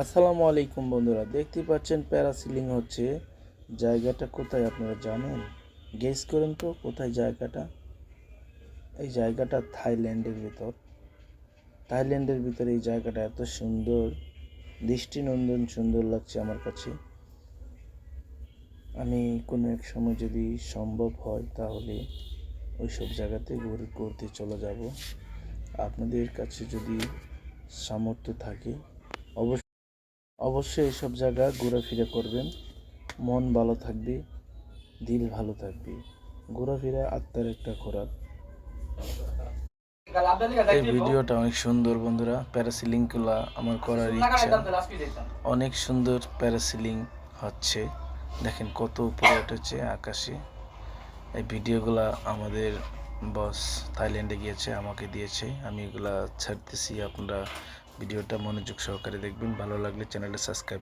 আসসালামু আলাইকুম বন্ধুরা, দেখতে পাচ্ছেন প্যারাসিলিং হচ্ছে। জায়গাটা কোথায় আপনারা জানেন? গেস করেন তো কোথায় জায়গাটা। এই জায়গাটা থাইল্যান্ডের ভিতর। থাইল্যান্ডের ভিতরে এই জায়গাটা এত সুন্দর, দৃষ্টিনন্দন সুন্দর লাগছে আমার কাছে। আমি কোনো এক সময় যদি সম্ভব হয় তাহলে ওইসব জায়গাতে ঘুরতে চলে যাব। আপনাদের কাছে যদি সামর্থ্য থাকে অবশ্যই এইসব জায়গা ঘোরাফেরা করবেন। মন ভালো থাকবে, দিল ভালো থাকবে। ঘোরাফেরা আত্মার একটা খোরাক। এই ভিডিওটা অনেক সুন্দর বন্ধুরা। প্যারাসিলিংগুলা আমার করার ইচ্ছা। অনেক সুন্দর প্যারাসিলিং হচ্ছে। দেখেন কত উপরে উঠেছে আকাশে। এই ভিডিওগুলা আমাদের বস থাইল্যান্ডে গিয়েছে, আমাকে দিয়েছে। আমি এগুলা ছাড়তেছি, আপনারা ভিডিওটা মনোযোগ সহকারে দেখবেন। ভালো লাগলে চ্যানেলটা সাবস্ক্রাইব